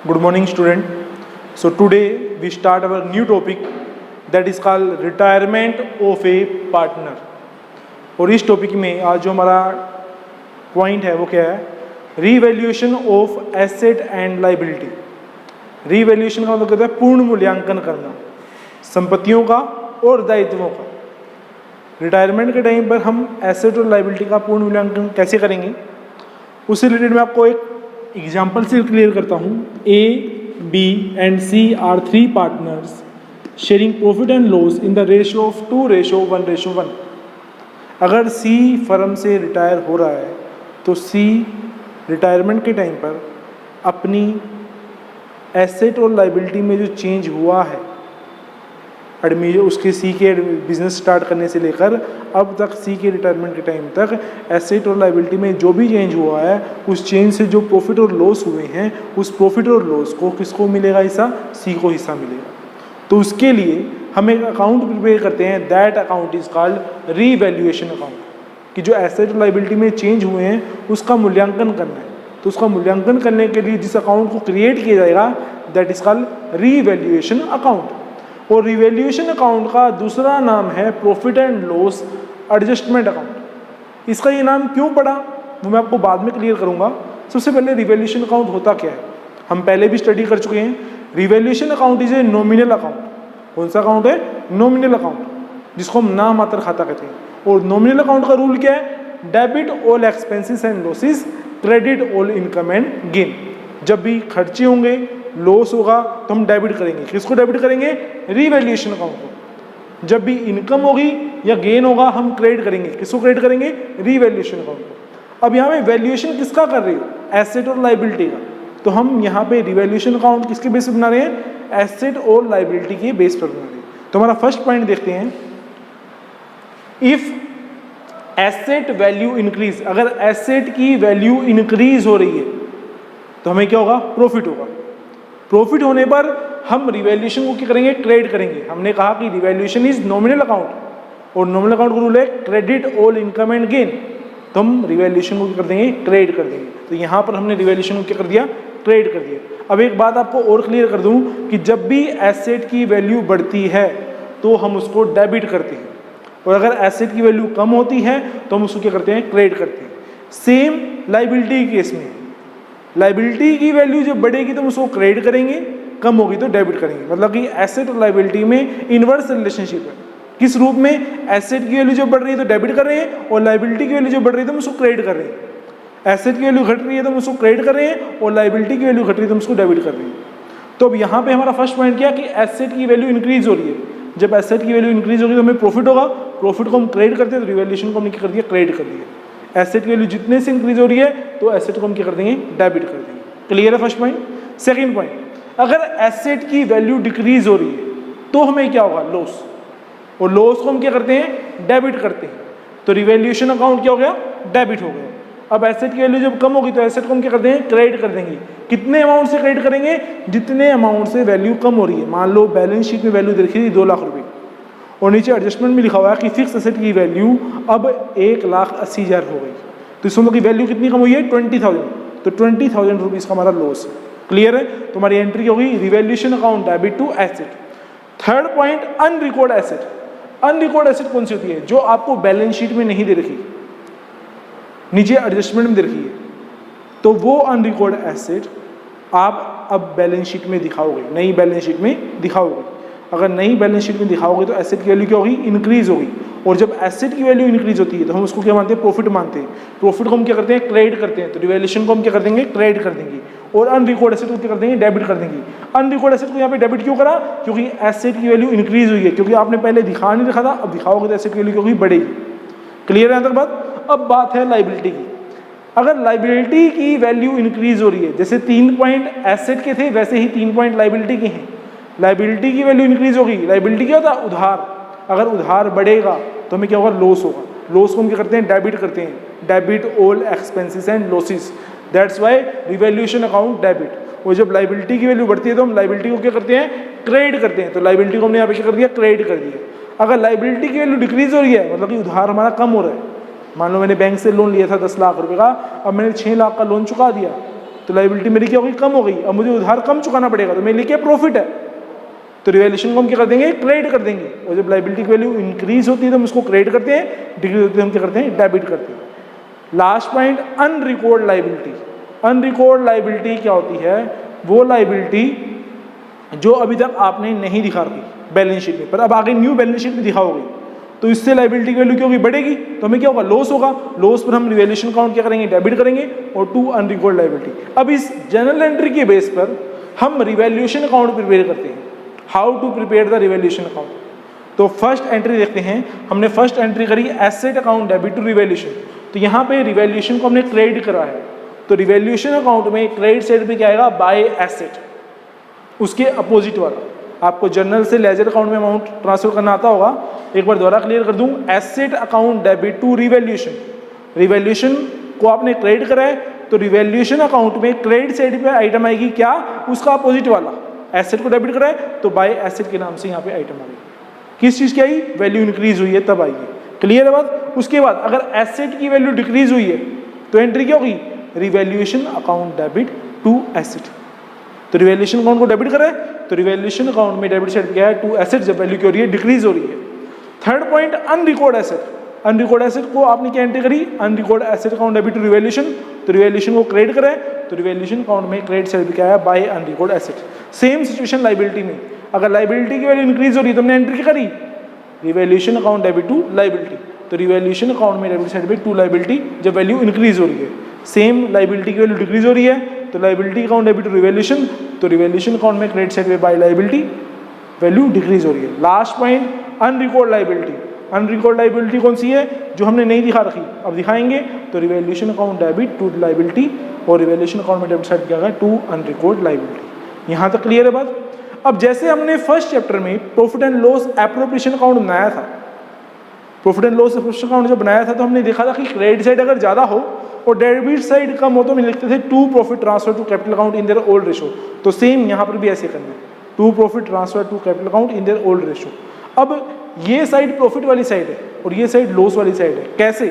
Good morning, student. So today we start our new topic that is called retirement of a partner. और इस topic में आज जो हमारा पॉइंट है वो क्या है? Revaluation of asset and liability. Revaluation का मतलब कहता है पूर्ण मूल्यांकन करना संपत्तियों का और दायित्वों का. रिटायरमेंट के टाइम पर हम एसेट और लाइबिलिटी का पूर्ण मूल्यांकन कैसे करेंगे उससे रिलेटेड मैं आपको एक एग्जाम्पल से क्लियर करता हूँ. A, B and C are three partners sharing profit and loss in the ratio of 2:1:1. अगर सी फर्म से रिटायर हो रहा है तो सी रिटायरमेंट के टाइम पर अपनी एसेट और लाइबिलिटी में जो चेंज हुआ है उसके सी के बिजनेस स्टार्ट करने से लेकर अब तक सी के रिटायरमेंट के टाइम तक एसेट और लाइबिलिटी में जो भी चेंज हुआ है उस चेंज से जो प्रॉफिट और लॉस हुए हैं उस प्रॉफिट और लॉस को किसको मिलेगा हिस्सा? सी को हिस्सा मिलेगा. तो उसके लिए हम एक अकाउंट प्रिपेयर करते हैं. That account is called revaluation account. कि जो एसेट और लाइबिलिटी में चेंज हुए हैं उसका मूल्यांकन करना है. तो उसका मूल्यांकन करने के लिए जिस अकाउंट को क्रिएट किया जाएगा that is called revaluation account. और रिवैल्यूएशन अकाउंट का दूसरा नाम है profit and loss adjustment account. इसका ये नाम क्यों पड़ा वो मैं आपको बाद में क्लियर करूंगा. सबसे पहले रिवैल्यूएशन अकाउंट होता क्या है हम पहले भी स्टडी कर चुके हैं. Revaluation account is a nominal account. कौन सा अकाउंट है? नॉमिनल अकाउंट, जिसको हम नाम मात्र खाता कहते हैं. और नॉमिनल अकाउंट का रूल क्या है? Debit all expenses and losses, credit all income and gain. जब भी खर्चे होंगे, लॉस होगा तो हम डेबिट करेंगे. किसको डेबिट करेंगे? रीवैल्यूएशन अकाउंट को. जब भी इनकम होगी या गेन होगा हम क्रेडिट करेंगे. किसको क्रेडिट करेंगे? रीवैल्यूएशन अकाउंट को. अब यहाँ पे वैल्यूएशन किसका कर रहे हो? एसेट और लाइबिलिटी का. तो हम यहाँ पे रिवैल्यूएशन अकाउंट किसके बेस पर बना रहे हैं? एसेट और लाइबिलिटी के बेस पर बना रहे हैं. तो हमारा फर्स्ट पॉइंट देखते हैं. इफ एसेट वैल्यू इंक्रीज, अगर एसेट की वैल्यू इंक्रीज हो रही है तो हमें क्या होगा? प्रॉफिट होगा. प्रॉफिट होने पर हम रिवैल्यूएशन को क्या करेंगे? क्रेडिट करेंगे. हमने कहा कि रिवैल्यूएशन इज नॉमिनल अकाउंट और नॉमिनल अकाउंट का रूल है credit all income and gain. तो हम रिवैल्यूएशन को क्या कर देंगे? क्रेडिट कर देंगे. तो यहाँ पर हमने रिवैल्यूएशन को क्या कर दिया? क्रेडिट कर दिया. अब एक बात आपको और क्लियर कर दूं कि जब भी एसेट की वैल्यू बढ़ती है तो हम उसको डेबिट करते हैं और अगर एसेट की वैल्यू कम होती है तो हम उसको क्या करते हैं? क्रेडिट करते हैं. सेम लाइबिलिटी के केस में, लाइबिलिटी की वैल्यू जब बढ़ेगी तो हम उसको क्रेडिट करेंगे, कम होगी तो डेबिट करेंगे. मतलब कि एसेट और लाइबिलिटी में इन्वर्स रिलेशनशिप है. किस रूप में? एसेट की वैल्यू जब बढ़ रही है तो डेबिट कर रहे हैं और लाइबिलिटी की वैल्यू जब बढ़ रही है तो हम उसको क्रेडिट कर रहे हैं. एसेट की वैल्यू घट रही है तो हम उसको क्रेडिट कर रहे हैं और लाइबिलिटी की वैल्यू घट रही है तो हम उसको डेबिट कर रहे हैं. तो अब यहाँ पे हमारा फर्स्ट पॉइंट क्या कि एसेट की वैल्यू इंक्रीज हो रही है. जब एसेट की वैल्यू इंक्रीज होगी तो हमें प्रॉफिट होगा. प्रॉफिट को हम क्रेडिट करते हैं तो रिवैल्यूएशन को हमने क्या कर दिया? क्रेडिट कर दिया. एसेट की वैल्यू जितने से इंक्रीज हो रही है तो एसेट को हम क्या कर देंगे? डेबिट कर देंगे. क्लियर है फर्स्ट पॉइंट. सेकंड पॉइंट, अगर एसेट की वैल्यू डिक्रीज हो रही है तो हमें क्या होगा? लॉस. और लॉस को हम क्या करते हैं? डेबिट करते हैं. तो रिवैल्यूएशन अकाउंट क्या हो गया? डेबिट हो गया. अब एसेट की वैल्यू जब कम होगी तो एसेट को हम क्या कर देंगे? क्रेडिट कर देंगे. कितने अमाउंट से क्रेडिट करेंगे? जितने अमाउंट से वैल्यू कम हो रही है. मान लो बैलेंस शीट में वैल्यू दे रखी थी 2 लाख रुपए और नीचे एडजस्टमेंट में लिखा हुआ है कि फिक्स एसेट की वैल्यू अब 1,80,000 हो गई. तो इसमें की वैल्यू कितनी कम हुई है? 20,000. तो 20,000 रुपीज़ का हमारा लॉस है. क्लियर है. तो हमारी एंट्री होगी revaluation account debit to asset. Third point, unrecorded asset. Unrecorded asset कौन सी होती है? जो आपको बैलेंस शीट में नहीं दे रखी, नीचे एडजस्टमेंट में दे रखी है. तो वो अनरिकॉर्ड एसेट आप अब बैलेंस शीट में दिखाओगे, नई बैलेंस शीट में दिखाओगे. अगर नई बैलेंस शीट में दिखाओगे तो एसेट की वैल्यू क्या होगी? इंक्रीज होगी. और जब एसेट की वैल्यू इंक्रीज होती है तो हम उसको क्या मानते हैं? प्रॉफिट मानते हैं. प्रॉफिट को हम क्या करते हैं? क्रेडिट करते हैं. तो रिवैल्यूएशन को हम क्या कर देंगे? क्रेडिट कर देंगे. और अनरिकॉर्ड एसेट को क्या कर देंगे? डेबिट कर देंगे. अनरिकॉर्ड एसेट को यहाँ पे डेबिट क्यों करा? क्योंकि एसेट की वैल्यू इंक्रीज हुई है. क्योंकि आपने पहले दिखा नहीं रखा था, अब दिखाओगे तो एसेट की वैल्यू क्योंकि बढ़ेगी. क्लियर है यहाँ तक बात. अब बात है लाइबिलिटी की. अगर लाइबिलिटी की वैल्यू इंक्रीज हो रही है, जैसे 3 पॉइंट एसेट के थे वैसे ही 3 पॉइंट लाइबिलिटी के हैं. लाइबिलिटी की वैल्यू इंक्रीज होगी. लाइबिलिटी क्या होता है? उधार. अगर उधार बढ़ेगा तो हमें क्या होगा? लॉस होगा. लॉस को हम क्या करते हैं? डेबिट करते हैं. Debit all expenses and losses. That's why revaluation account debit. और जब लाइबिलिटी की वैल्यू बढ़ती है तो हम लाइबिलिटी को क्या करते हैं? क्रेडिट करते हैं. तो लाइबिलिटी को हमने यहाँ पे क्या कर दिया? क्रेडिट कर दिया. अगर लाइबिलिटी की वैल्यू डिक्रीज हो रही है मतलब कि उधार हमारा कम हो रहा है. मान लो मैंने बैंक से लोन लिया था 10 लाख रुपए का, अब मैंने 6 लाख का लोन चुका दिया, तो तो लाइबिलिटी मेरी क्या होगी, कम हो गई। अब मुझे उधार कम चुकाना पड़ेगा, तो मेरे लिए क्या प्रॉफिट है, तो रिवैल्यूएशन को हम क्या कर देंगे, क्रेडिट कर देंगे। और जब लाइबिलिटी की वैल्यू इंक्रीज होती है तो हम उसको क्रेडिट करते हैं, डिक्रीज होती है हम क्या करते हैं, डेबिट करते हैं। Last point, unrecorded liability. Unrecorded liability क्या होती है, वो लाइबिलिटी जो अभी तक आपने नहीं दिखा रखी बैलेंस शीट में, पर अब आगे न्यू बैलेंस शीट में दिखाओगे, तो इससे लाइबिलिटी की वैल्यू क्या होगी, बढ़ेगी, तो हमें क्या होगा, लॉस होगा। लॉस पर हम रिवैल्यूएशन अकाउंट क्या करेंगे, डेबिट करेंगे, और टू अनरिकॉर्ड लाइबिलिटी। अब इस जनरल एंट्री के बेस पर हम रिवैल्यूएशन अकाउंट प्रिपेयर करते हैं। How to prepare the revaluation account, तो फर्स्ट एंट्री देखते हैं। हमने फर्स्ट एंट्री करी asset account debit to revaluation, तो यहाँ पे रिवैल्यूएशन को हमने क्रेडिट करा है, तो रिवैल्यूएशन अकाउंट में क्रेडिट साइड पे क्या आएगा, बाय एसेट। उसके अपोजिट वाला, आपको जर्नल से लेजर अकाउंट में अमाउंट ट्रांसफर करना आता होगा, एक बार दोबारा क्लियर कर दूं, asset account debit to revaluation. Revaluation को आपने क्रेडिट करा है, तो रिवैल्यूएशन अकाउंट में क्रेडिट साइड पे आइटम आएगी क्या, उसका अपोजिट वाला। एसेट को डेबिट करा है तो बाय एसेट के नाम से यहाँ पे आइटम आ गई। किस चीज़ की आई, वैल्यू इंक्रीज हुई है तब आएगी। क्लियर है बात। उसके बाद अगर एसेट की वैल्यू डिक्रीज हुई है तो एंट्री क्या होगी, revaluation account debit to asset. तो रिवैल्यूएशन अकाउंट को डेबिट करा है, तो रिवैल्यूएशन अकाउंट में डेबिट साइड क्या है, टू एसेट, जब वैल्यू क्या हो रही है, डिक्रीज हो रही है। Third point, unrecorded asset. Unrecorded asset को आपने क्या एंट्री करी, unrecorded asset account debit to revaluation, तो रिवैल्यूएशन को क्रेडिट करा है, तो रिवैल्यूएशन अकाउंट में क्रेडिट साइड क्या है, by unrecorded asset. Same situation liability में, अगर लाइबिलिटी की वैल्यू इंक्रीज हो रही है तो हमने एंट्री करी revaluation account debit to liability, तो रिवैल्यूएशन अकाउंट में डेबिट साइड पे टू लाइबिलिटी, जब वैल्यू इंक्रीज हो रही है। सेम लाइबिलिटी की वैल्यू डिक्रीज हो रही है तो liability account debit to revaluation, तो रिवैल्यूएशन अकाउंट में क्रेडिट साइड पे बाय लाइबिलिटी, वैल्यू डिक्रीज हो रही है। Last point, unrecorded liability. Unrecorded liability कौन सी है, जो हमने नहीं दिखा रखी, अब दिखाएंगे, तो revaluation account debit to liability, और रिवैल्यूएशन अकाउंट में डेबिट साइड क्या है, टू अनरिकॉर्ड लाइबिलिटी। यहाँ तक क्लियर है बात। अब जैसे हमने फर्स्ट चैप्टर में profit and loss appropriation account बनाया था, profit and loss appropriation account जब बनाया था तो हमने देखा था कि क्रेडिट साइड अगर ज़्यादा हो और डेबिट साइड कम हो तो हम लिखते थे to profit transfer to capital account in their old ratio. तो सेम यहाँ पर भी ऐसे करना है, to profit transfer to capital account in their old ratio. अब ये साइड प्रॉफिट वाली साइड है और ये साइड लॉस वाली साइड है। कैसे,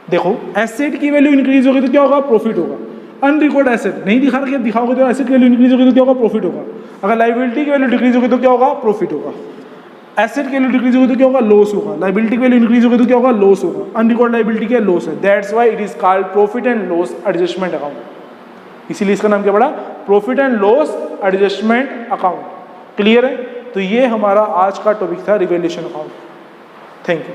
देखो, एसेट की वैल्यू इंक्रीज होगी तो क्या होगा, प्रॉफिट होगा। अनरिकॉर्ड एसेट नहीं दिखा रखिए, दिखाओगे तो एसेट की वैल्यू इंक्रीज होगी तो क्या होगा, प्रॉफिट होगा। अगर लाइबिलिटी की वैल्यू डिक्रीज होगी तो क्या होगा, प्रॉफिट होगा। एसेट की वैल्यू डिक्रीज होगी तो क्या होगा, लॉस होगा। लाइबिलिटी की वैल्यू इंक्रीज होगी तो क्या होगा, लॉस होगा। अनरिकॉर्ड लाइबिलिटी क्या, लॉस है। That's why it is called profit and loss adjustment account. इसीलिए इसका नाम क्या पड़ा, profit and loss adjustment account. Clear है। तो ये हमारा आज का टॉपिक था रिवैल्यूएशन अकाउंट। Thank you.